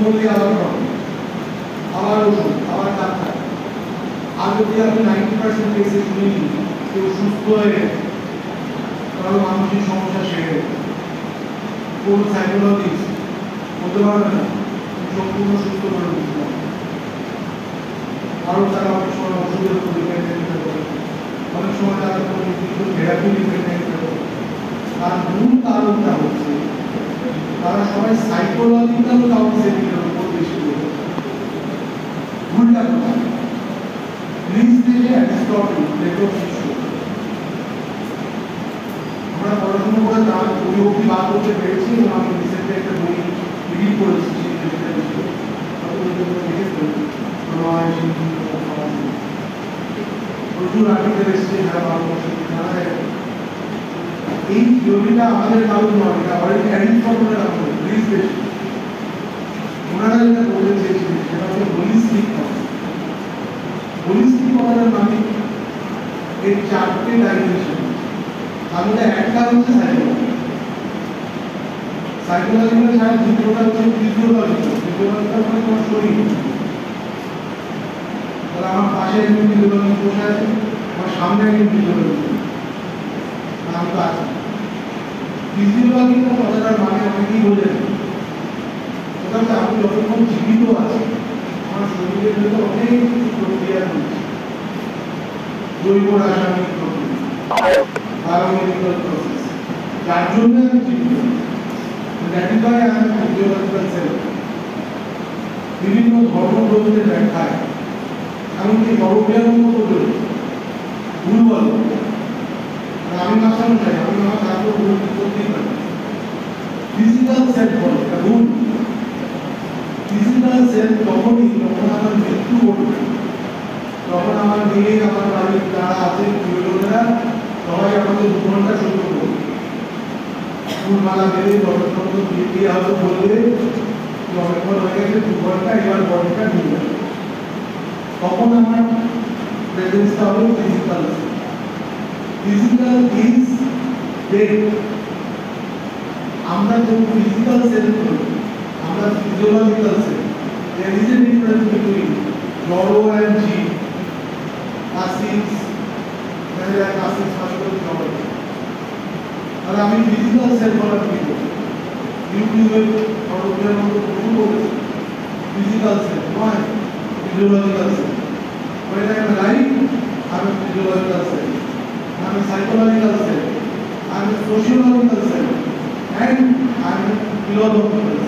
বললে আবার হবে, আবার ওষুধ, আবার ডাক্তার। আর যদি আপনি 90% কেসে শুনি কেউ সুস্থ হয়ে গেছে, কারো মানসিক সমস্যা সেরে গেছে, কোন সাইকোলজিস্ট বলতে পারবে না সম্পূর্ণ সুস্থ করে দিতে হবে। কারণ তারা অনেক সময় ওষুধের উপর ডিপেন্ডেন্ট হয়ে পড়ে, অনেক সময় তারা কোনো নির্দিষ্ট থেরাপি ডিপেন্ডেন্ট হয়ে পড়ে। তার মূল কারণটা হচ্ছে তারা সবাই সাইকোলজিক্যাল কাউন্সেলিংয়ের উপর বেশি করে। ভুলটা কোথায়? গ্রিস দেশে অ্যারিস্টটল লেখক শিষ্য, আমরা পড়াশোনা করে তার কবি অব্দি বার করতে পেরেছি এবং আমি রিসেন্টলি একটা বই রিড করেছি সেই বিষয়টা বিষয়ে প্রচুর আর্টিকেল এসেছে যারা ভারতবর্ষে জানা যায়। এই থিওরিটা আমাদের কারণ নয়, এটা অলরেডি অ্যারিস্টটলের আমলে গ্রিস দেশে। ওনারা যেটা বলতে চেয়েছিলেন সেটা হচ্ছে হোলিস্টিক কথা। হোলিস্টিক কথাটার মানে এর চারটে ডাইমেনশন, তার মধ্যে একটা হচ্ছে সাইকোলজি। সাইকোলজিক্যাল ছাড়া দ্বিতীয়টা হচ্ছে ফিজিওলজিক্যাল। ফিজিওলজিক্যাল মানে তোমার শরীর। তাহলে আমার পাশে একজন ফিজিওলজিস্ট বসে আছে, আমার সামনে একজন ফিজিওলজিস্ট, আমি তো আছি। ফিজিওলজিক্যাল কথাটার মানে অনেকেই বোঝেন, সেটা হচ্ছে আমি যতক্ষণ জীবিত আছি আমার শরীরের ভিতরে অনেক কিছু প্রক্রিয়া চলছে, জৈব রাসায়নিক প্রক্রিয়া, বায়োমেডিক্যাল প্রসেস, যার জন্য আমি জীবিত। That is Y I am physiological self. বিভিন্ন ধর্মগ্রন্থের ব্যাখ্যায় এমনকি ধর্মীয় পর্যন্ত ভুল বলো, আমি মাসানো চাই, আমি আমার তারপর ভুল করতেই পারি। ফিজিক্যাল সেলফ বলে এটা ভুল। ফিজিক্যাল সেলফ তখনই যখন আমার মৃত্যু ঘটবে, তখন আমার মেয়ে, আমার বাড়ির যারা আছে প্রিয়জনেরা সবাই আমাকে 2 ঘন্টা সহ্য করবে, ফুলমালা দেবে, দর্শন দিয়ে হয়তো বলবে অনেকক্ষণ হয়ে গেছে, 2 ঘন্টা, এবার বডিটা নিয়ে যাবে। তখন আমার প্রেজেন্সটা হবে ফিজিক্যাল। Physical is dead. আমরা যখন ফিজিক্যাল সেল করি, আমরা physiological cell. There is a difference between জড় and জীব। Classics, জড়। তাহলে আমি ফিজিক্যাল সেল বলার কি করব? ইউটিউবে ফটোগ্রাফের মতো প্রচুর বলেছি ফিজিক্যাল সেল নয়, physiological cell. When I am alive, I am a physiological cell, I am a psychological cell, I am a sociological cell, and I am a philosophical cell.